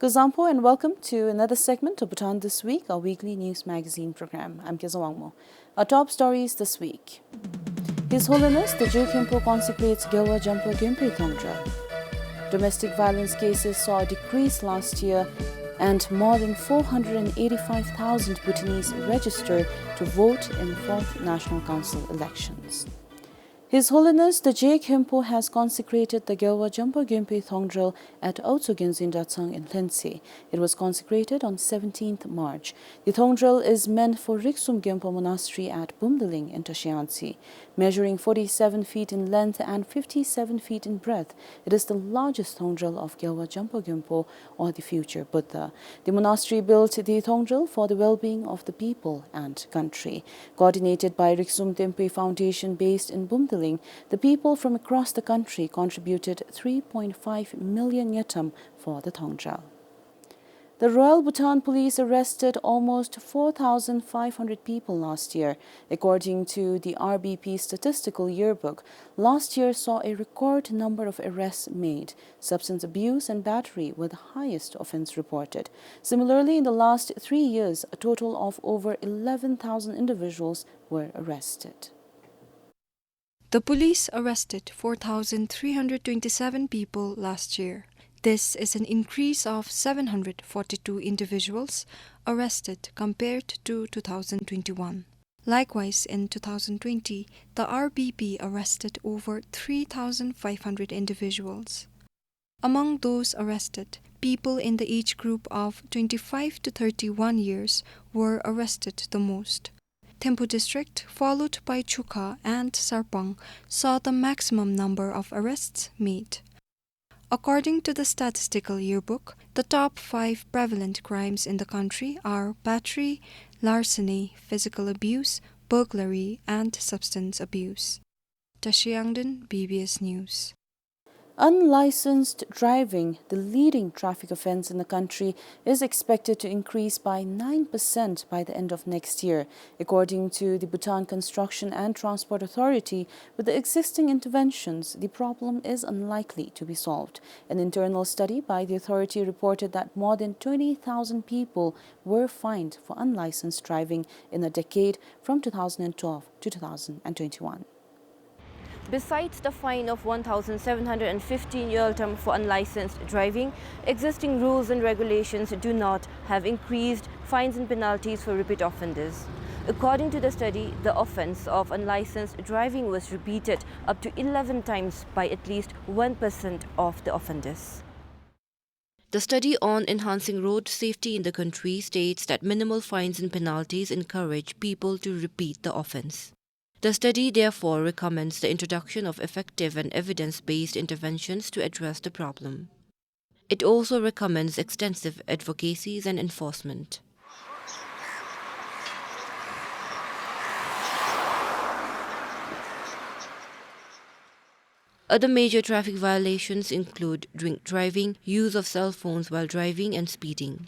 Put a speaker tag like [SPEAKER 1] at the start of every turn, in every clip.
[SPEAKER 1] Kazampo, and welcome to another segment of Bhutan This Week, our weekly news magazine program. I'm Kizawangmo. Our top stories this week. His Holiness the Jokimpo consecrates Gilwa Jampo Gimpe thongdrol. Domestic violence cases saw a decrease last year, and more than 485,000 Bhutanese registered to vote in the 4th National Council elections. His Holiness the Jokimpo has consecrated the Gilwa Jampo Gimpe thongdrol at Otsoginzin Datsang in Lindsay. It was consecrated on 17th March. The thongdrol is meant for Riksum Gyampo Monastery at Bumdaling in Tashiansi. Measuring 47 feet in length and 57 feet in breadth, it is the largest thongdrol of Gilwa Jampo Gyampo, or the future Buddha. The monastery built the thongdrol for the well-being of the people and country. Coordinated by Riksum Gyampo Foundation based in Bumdaling, the people from across the country contributed 3.5 million yatam for the thongdrol. The Royal Bhutan Police arrested almost 4,500 people last year. According to the RBP Statistical Yearbook, last year saw a record number of arrests made. Substance abuse and battery were the highest offence reported. Similarly, in the last 3 years, a total of over 11,000 individuals were arrested.
[SPEAKER 2] The police arrested 4,327 people last year. This is an increase of 742 individuals arrested compared to 2021. Likewise, in 2020, the RBP arrested over 3,500 individuals. Among those arrested, people in the age group of 25 to 31 years were arrested the most. Thimphu District, followed by Chukha and Sarpang, saw the maximum number of arrests made. According to the Statistical Yearbook, the top 5 prevalent crimes in the country are battery, larceny, physical abuse, burglary, and substance abuse. Tashiangdan, BBS News.
[SPEAKER 1] Unlicensed driving, the leading traffic offence in the country, is expected to increase by 9% by the end of next year. According to the Bhutan Construction and Transport Authority, with the existing interventions, the problem is unlikely to be solved. An internal study by the authority reported that more than 20,000 people were fined for unlicensed driving in a decade from 2012 to 2021.
[SPEAKER 3] Besides the fine of 1,715 yaltam for unlicensed driving, existing rules and regulations do not have increased fines and penalties for repeat offenders. According to the study, the offence of unlicensed driving was repeated up to 11 times by at least 1% of the offenders. The study on enhancing road safety in the country states that minimal fines and penalties encourage people to repeat the offence. The study therefore recommends the introduction of effective and evidence-based interventions to address the problem. It also recommends extensive advocacies and enforcement. Other major traffic violations include drink driving, use of cell phones while driving, and speeding.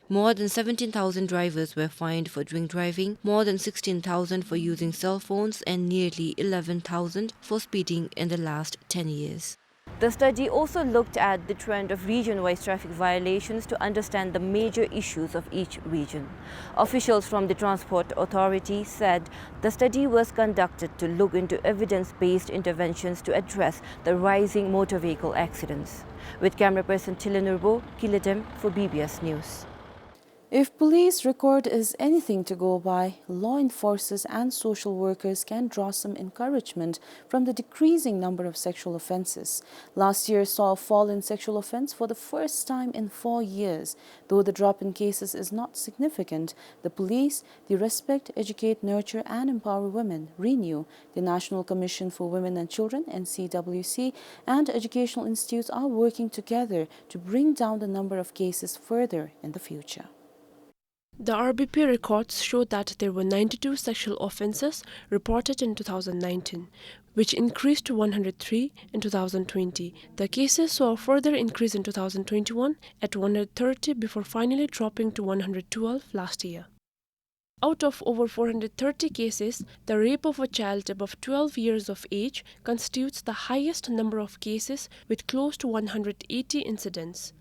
[SPEAKER 3] More than 17,000 drivers were fined for drink driving, more than 16,000 for using cell phones, and nearly 11,000 for speeding in the last 10 years. The study also looked at the trend of region-wise traffic violations to understand the major issues of each region. Officials from the Transport Authority said the study was conducted to look into evidence-based interventions to address the rising motor vehicle accidents. With camera person Tilanurbo, Kilidem for BBS News.
[SPEAKER 1] If police record is anything to go by, law enforcers and social workers can draw some encouragement from the decreasing number of sexual offences. Last year saw a fall in sexual offence for the first time in 4 years. Though the drop in cases is not significant, the police, the Respect, Educate, Nurture and Empower Women, RENEW, the National Commission for Women and Children, NCWC, and educational institutes are working together to bring down the number of cases further in the future.
[SPEAKER 4] The RBP records show that there were 92 sexual offences reported in 2019, which increased to 103 in 2020. The cases saw a further increase in 2021 at 130 before finally dropping to 112 last year. Out of over 430 cases, the rape of a child above 12 years of age constitutes the highest number of cases with close to 180 incidents.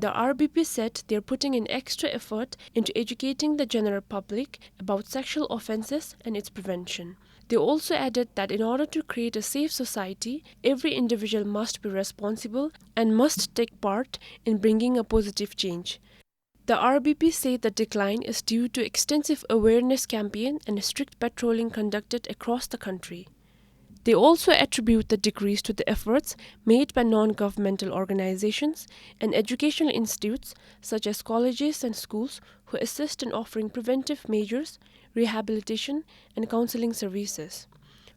[SPEAKER 4] The RBP said they are putting in extra effort into educating the general public about sexual offences and its prevention. They also added that in order to create a safe society, every individual must be responsible and must take part in bringing a positive change. The RBP said the decline is due to extensive awareness campaign and strict patrolling conducted across the country. They also attribute the decrease to the efforts made by non-governmental organizations and educational institutes such as colleges and schools who assist in offering preventive measures, rehabilitation and counseling services.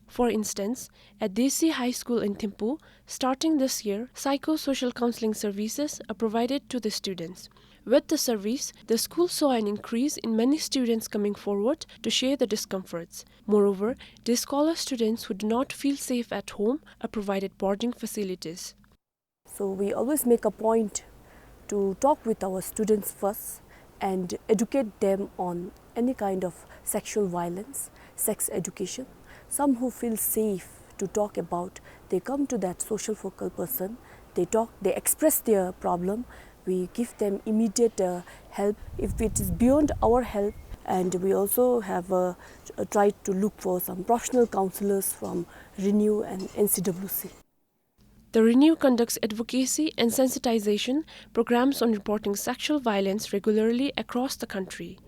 [SPEAKER 4] For instance, at Desi High School in Thimphu, starting this year, psychosocial counseling services are provided to the students. With the service, the school saw an increase in many students coming forward to share the discomforts. Moreover, they scholar students who do not feel safe at home are provided boarding facilities.
[SPEAKER 5] So we always make a point to talk with our students first and educate them on any kind of sexual violence, sex education. Some who feel safe to talk about, they come to that social focal person, they talk, they express their problem. We give them immediate help if it is beyond our help, and we also have tried to look for some professional counselors from Renew and NCWC.
[SPEAKER 4] The Renew conducts advocacy and sensitization programs on reporting sexual violence regularly across the country.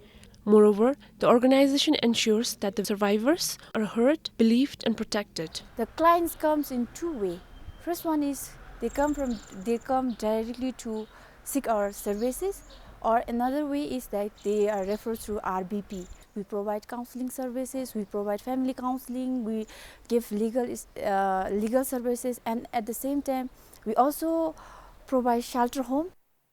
[SPEAKER 4] Moreover, the organization ensures that the survivors are heard, believed and protected.
[SPEAKER 6] The clients comes in two ways. First one is they come directly to seek our services, or another way is that they are referred through RBP. We provide counseling services, we provide family counseling, we give legal services, and at the same time we also provide shelter home.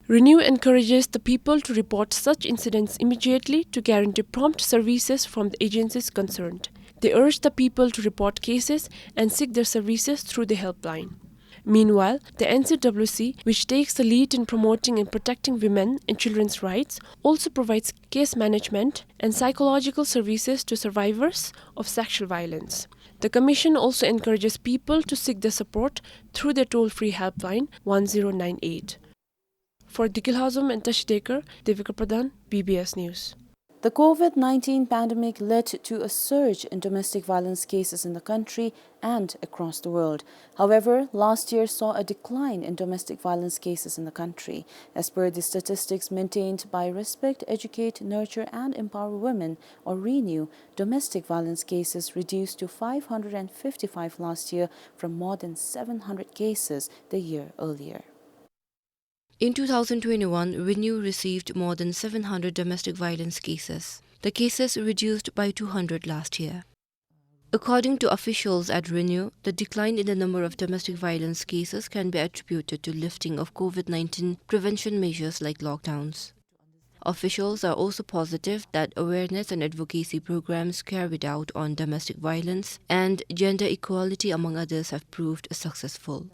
[SPEAKER 4] Renew encourages the people to report such incidents immediately to guarantee prompt services from the agencies concerned. They urge the people to report cases and seek their services through the helpline. Meanwhile, the NCWC, which takes the lead in promoting and protecting women and children's rights, also provides case management and psychological services to survivors of sexual violence. The Commission also encourages people to seek their support through their toll-free helpline 1098. For Dikilhazum and Tashidekar, Devika Pradhan, BBS News.
[SPEAKER 1] The COVID-19 pandemic led to a surge in domestic violence cases in the country and across the world. However, last year saw a decline in domestic violence cases in the country. As per the statistics maintained by Respect, Educate, Nurture and Empower Women, or RENEW, domestic violence cases reduced to 555 last year from more than 700 cases the year earlier.
[SPEAKER 3] In 2021, Renew received more than 700 domestic violence cases. The cases reduced by 200 last year. According to officials at Renew, the decline in the number of domestic violence cases can be attributed to lifting of COVID-19 prevention measures like lockdowns. Officials are also positive that awareness and advocacy programs carried out on domestic violence and gender equality, among others, have proved successful.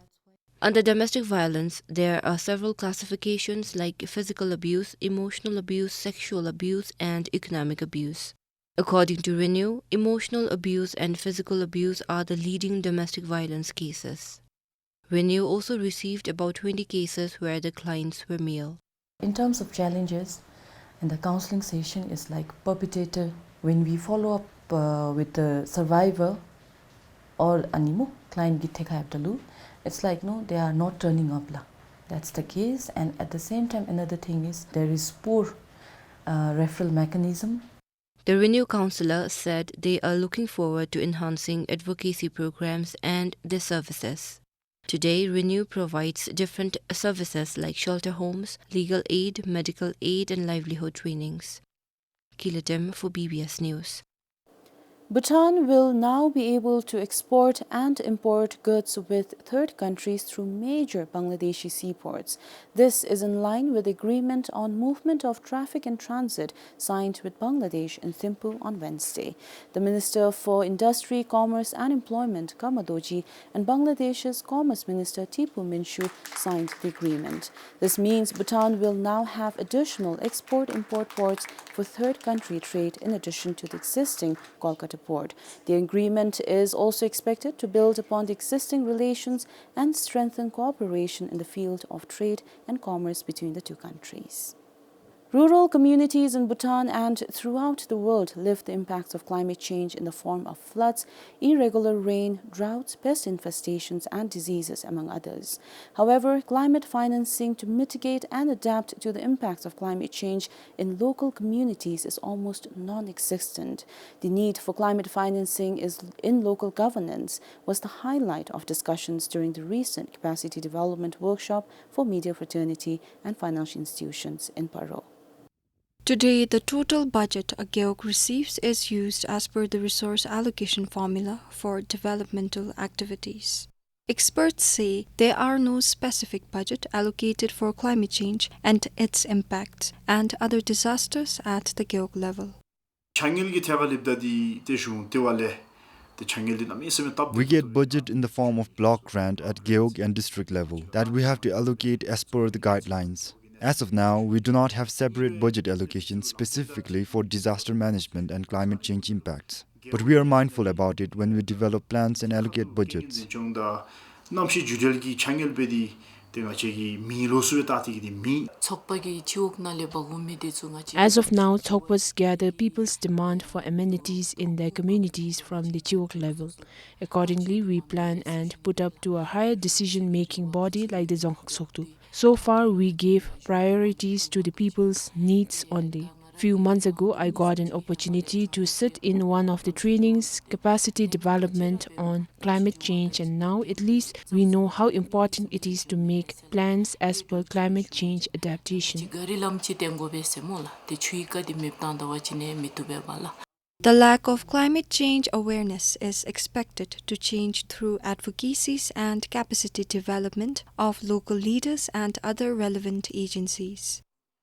[SPEAKER 3] Under domestic violence, there are several classifications like physical abuse, emotional abuse, sexual abuse, and economic abuse. According to Renew, emotional abuse and physical abuse are the leading domestic violence cases. Renew also received about 20 cases where the clients were male.
[SPEAKER 7] In terms of challenges, in the counseling session is like perpetrator, when we follow up with the survivor or animu, client githeka, it's like no, they are not turning up. That's the case, and at the same time another thing is there is poor referral mechanism.
[SPEAKER 3] The Renew counsellor said they are looking forward to enhancing advocacy programs and their services. Today, Renew provides different services like shelter homes, legal aid, medical aid and livelihood trainings. Kilatem for BBS News.
[SPEAKER 1] Bhutan will now be able to export and import goods with third countries through major Bangladeshi seaports. This is in line with the agreement on movement of traffic and transit signed with Bangladesh in Thimphu on Wednesday. The Minister for Industry, Commerce and Employment, Kamadoji, and Bangladesh's Commerce Minister Tipu Minshu signed the agreement. This means Bhutan will now have additional export-import ports for third country trade in addition to the existing Kolkata board. The agreement is also expected to build upon the existing relations and strengthen cooperation in the field of trade and commerce between the two countries. Rural communities in Bhutan and throughout the world live the impacts of climate change in the form of floods, irregular rain, droughts, pest infestations, and diseases, among others. However, climate financing to mitigate and adapt to the impacts of climate change in local communities is almost non-existent. The need for climate financing in local governance was the highlight of discussions during the recent capacity development workshop for media fraternity and financial institutions in Paro.
[SPEAKER 2] Today, the total budget a GEOG receives is used as per the resource allocation formula for developmental activities. Experts say there are no specific budget allocated for climate change and its impacts and other disasters at the GEOG level.
[SPEAKER 8] We get budget in the form of block grant at GEOG and district level that we have to allocate as per the guidelines. As of now, we do not have separate budget allocations specifically for disaster management and climate change impacts. But we are mindful about it when we develop plans and allocate budgets.
[SPEAKER 4] As of now, Tokpas gather people's demand for amenities in their communities from the Chiwok level. Accordingly, we plan and put up to a higher decision-making body like the Dzonghaksoktu. So far, we gave priorities to the people's needs only. Few months ago, I got an opportunity to sit in one of the trainings, capacity development on climate change, and now at least we know how important it is to make plans as per climate change adaptation.
[SPEAKER 2] The lack of climate change awareness is expected to change through advocacies and capacity development of local leaders and other relevant agencies.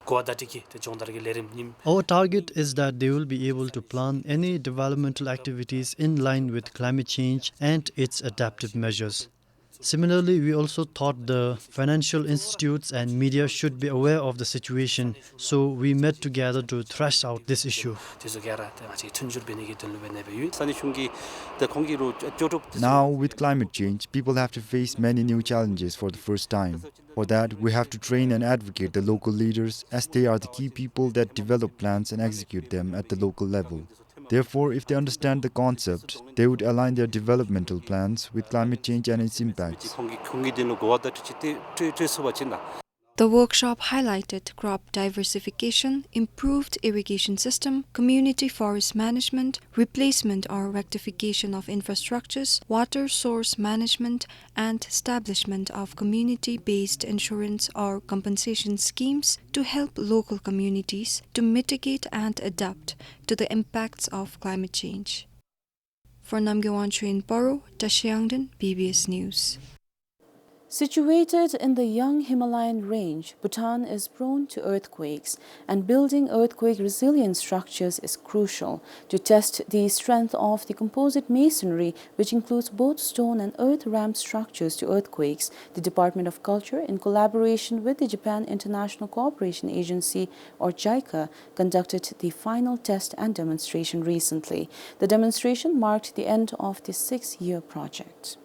[SPEAKER 9] Our target is that they will be able to plan any developmental activities in line with climate change and its adaptive measures. Similarly, we also thought the financial institutes and media should be aware of the situation, so we met together to thrash out this issue.
[SPEAKER 8] Now, with climate change, people have to face many new challenges for the first time. For that, we have to train and advocate the local leaders, as they are the key people that develop plans and execute them at the local level. Therefore, if they understand the concept, they would align their developmental plans with climate change and its impacts.
[SPEAKER 2] The workshop highlighted crop diversification, improved irrigation system, community forest management, replacement or rectification of infrastructures, water source management, and establishment of community-based insurance or compensation schemes to help local communities to mitigate and adapt to the impacts of climate change. For Namgyewan Train Paro, Tashiangden, PBS News.
[SPEAKER 1] Situated in the young Himalayan range, Bhutan is prone to earthquakes, and building earthquake-resilient structures is crucial to test the strength of the composite masonry, which includes both stone and earth-rammed structures to earthquakes. The Department of Culture, in collaboration with the Japan International Cooperation Agency, or JICA, conducted the final test and demonstration recently. The demonstration marked the end of the 6-year project.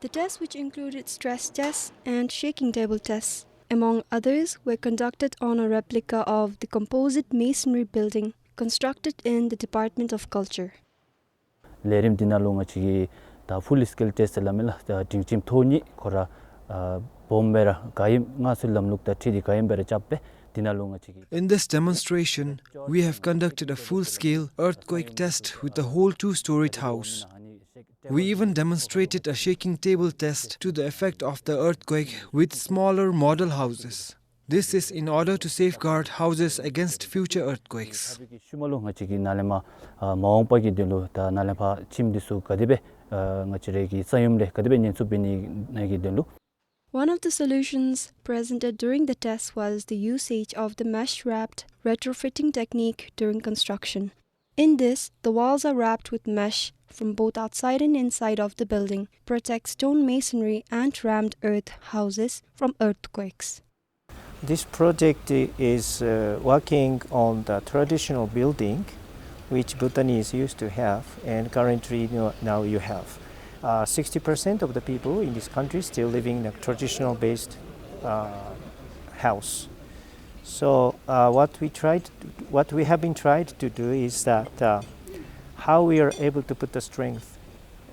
[SPEAKER 10] The tests, which included stress tests and shaking table tests, among others, were conducted on a replica of the composite masonry building constructed in the Department of Culture.
[SPEAKER 11] Lerim dinalonga chigi ta full scale test lamela tingchim thoni khora bombera kaim ngasul lamluk ta thidi kaim bere chappe dinalonga chigi.
[SPEAKER 12] In this demonstration, we have conducted a full-scale earthquake test with the whole 2-storied house. We even demonstrated a shaking table test to the effect of the earthquake with smaller model houses. This is in order to safeguard houses against future earthquakes.
[SPEAKER 10] One of the solutions presented during the test was the usage of the mesh-wrapped retrofitting technique during construction. In this, the walls are wrapped with mesh from both outside and inside of the building, protect stone masonry and rammed earth houses from earthquakes.
[SPEAKER 13] This project is working on the traditional building which Bhutanese used to have, and currently now you have 60% of the people in this country still living in a traditional based house. So what we have been tried to do is that how we are able to put the strength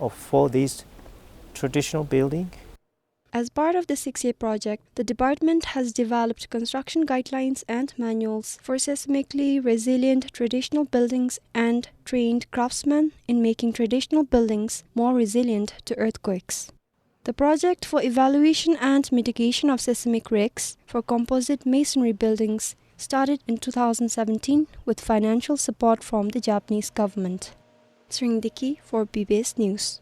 [SPEAKER 13] for this traditional building.
[SPEAKER 10] As part of the 6-year project, the department has developed construction guidelines and manuals for seismically resilient traditional buildings and trained craftsmen in making traditional buildings more resilient to earthquakes. The project for evaluation and mitigation of seismic risks for composite masonry buildings started in 2017 with financial support from the Japanese government. Sringdiki for PBS News.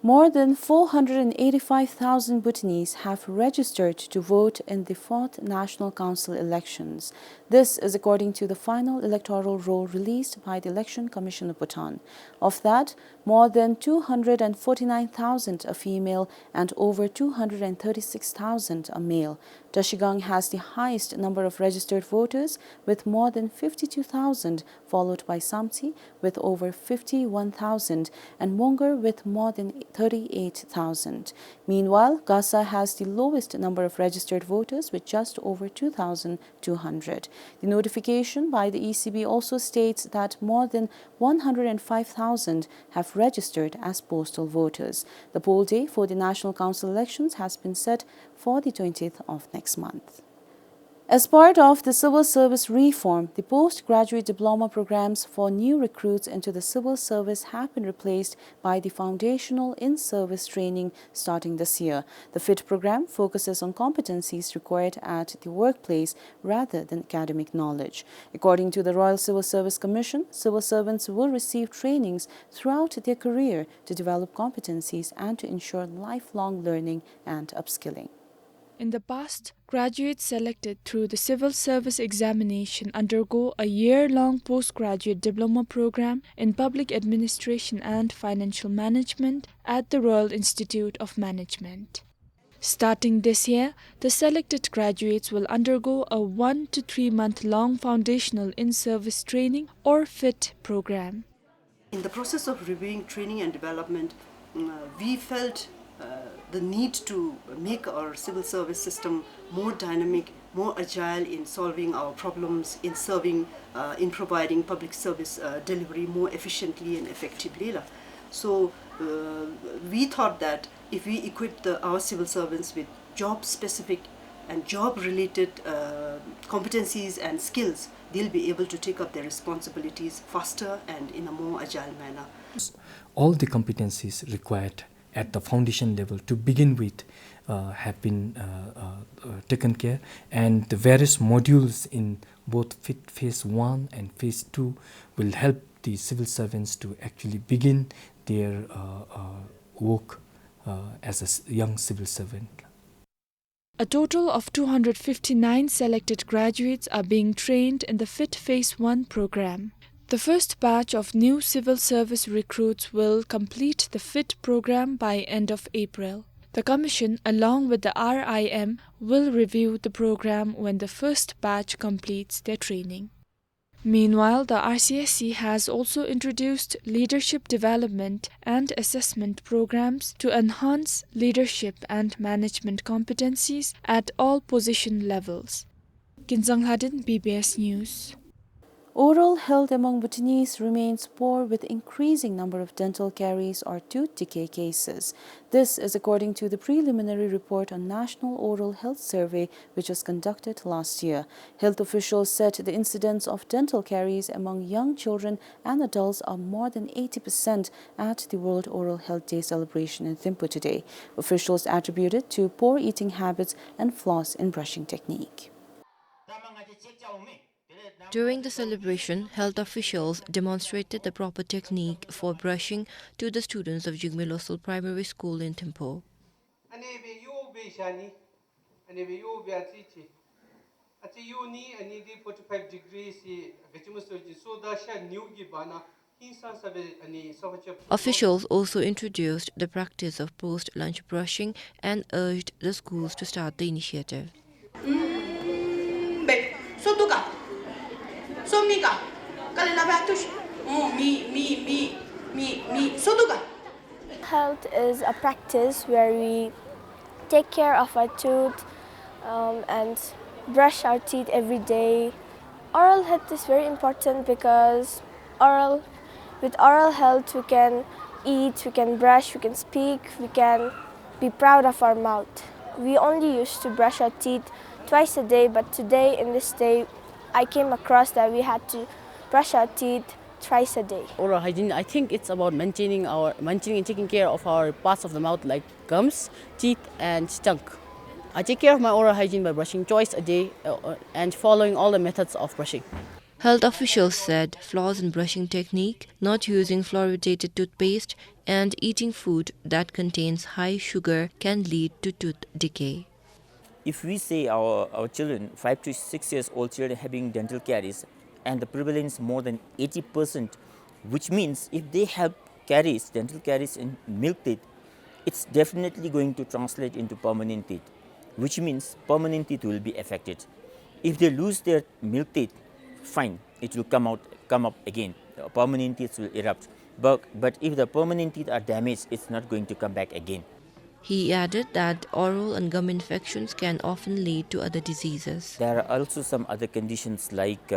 [SPEAKER 1] More than 485,000 Bhutanese have registered to vote in the 4th National Council elections. This is according to the final electoral roll released by the Election Commission of Bhutan. Of that, more than 249,000 are female and over 236,000 are male. Tashigang has the highest number of registered voters with more than 52,000, followed by Samtsi with over 51,000 and Mongar with more than 38,000. Meanwhile, Gasa has the lowest number of registered voters with just over 2,200. The notification by the ECB also states that more than 105,000 have registered as postal voters. The poll day for the National Council elections has been set for the 20th of next month. As part of the civil service reform, the postgraduate diploma programs for new recruits into the civil service have been replaced by the foundational in-service training starting this year. The FIT program focuses on competencies required at the workplace rather than academic knowledge. According to the Royal Civil Service Commission, civil servants will receive trainings throughout their career to develop competencies and to ensure lifelong learning and upskilling.
[SPEAKER 14] In the past, graduates selected through the civil service examination undergo a year-long postgraduate diploma program in public administration and financial management at the Royal Institute of Management. Starting this year, the selected graduates will undergo a 1 to 3 month long foundational in-service training or FIT program.
[SPEAKER 15] In the process of reviewing training and development, we felt the need to make our civil service system more dynamic, more agile in solving our problems, in serving, in providing public service delivery more efficiently and effectively. So we thought that if we equip our civil servants with job-specific and job-related competencies and skills, they'll be able to take up their responsibilities faster and in a more agile manner.
[SPEAKER 16] All the competencies required at the foundation level to begin with have been taken care, and the various modules in both phase 1 and phase 2 will help the civil servants to actually begin their work as a young civil servant.
[SPEAKER 14] A total of 259 selected graduates are being trained in the FIT Phase 1 program. The first batch of new civil service recruits will complete the FIT program by end of April. The Commission, along with the RIM, will review the program when the first batch completes their training. Meanwhile, the RCSC has also introduced leadership development and assessment programs to enhance leadership and management competencies at all position levels. Kinzangladin, PBS News.
[SPEAKER 1] Oral health among Bhutanese remains poor with increasing number of dental caries or tooth decay cases. This is according to the preliminary report on National Oral Health Survey which was conducted last year. Health officials said the incidence of dental caries among young children and adults are more than 80% at the World Oral Health Day celebration in Thimphu today. Officials attributed to poor eating habits and flaws in brushing technique.
[SPEAKER 3] During the celebration, health officials demonstrated the proper technique for brushing to the students of Jigmelosal Primary School in Thimphu. Officials also introduced the practice of post-lunch brushing and urged the schools to start the initiative.
[SPEAKER 17] Sotuka. Somika. Kalena Batush. Oh, me. Sotuka.
[SPEAKER 18] Health is a practice where we take care of our tooth and brush our teeth every day. Oral health is very important because with oral health we can eat, we can brush, we can speak, we can be proud of our mouth. We only used to brush our teeth twice a day, but today in this day I came across that we had to brush our teeth thrice a day.
[SPEAKER 19] Oral hygiene, I think it's about maintaining and taking care of our parts of the mouth like gums, teeth and tongue. I take care of my oral hygiene by brushing twice a day and following all the methods of brushing.
[SPEAKER 3] Health officials said flaws in brushing technique, not using fluoridated toothpaste, and eating food that contains high sugar can lead to tooth decay.
[SPEAKER 20] If we say our children, 5 to 6 years old children having dental caries, and the prevalence more than 80%, which means if they have caries, dental caries in milk teeth, it's definitely going to translate into permanent teeth, which means permanent teeth will be affected. If they lose their milk teeth, fine, it will come up again. Permanent teeth will erupt. But if the permanent teeth are damaged, it's not going to come back again.
[SPEAKER 3] He added that oral and gum infections can often lead to other diseases.
[SPEAKER 20] There are also some other conditions like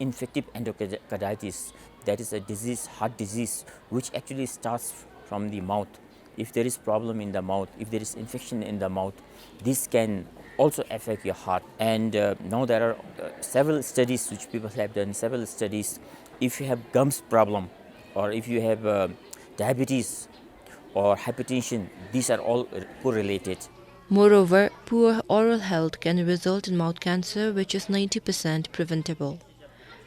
[SPEAKER 20] infective endocarditis, that is a disease, heart disease, which actually starts from the mouth. If there is problem in the mouth, if there is infection in the mouth, this can also affect your heart. And now there are several studies which people have done, several studies. If you have gums problem or if you have diabetes or hypertension, these are all correlated.
[SPEAKER 3] Moreover, poor oral health can result in mouth cancer, which is 90% preventable.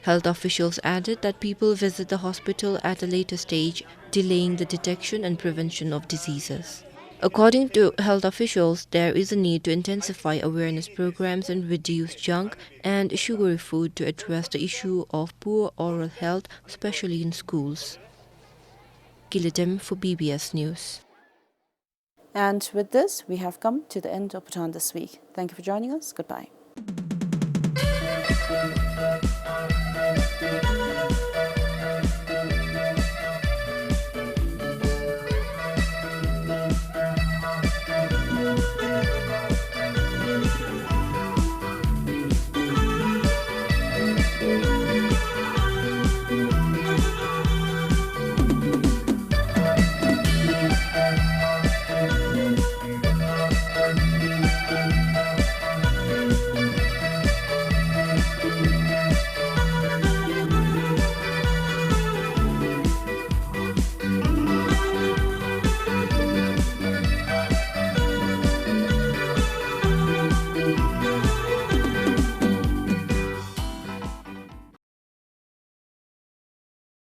[SPEAKER 3] Health officials added that people visit the hospital at a later stage, delaying the detection and prevention of diseases. According to health officials, there is a need to intensify awareness programs and reduce junk and sugary food to address the issue of poor oral health, especially in schools. Giletem for BBS News.
[SPEAKER 1] And with this, we have come to the end of Bhutan This Week. Thank you for joining us. Goodbye.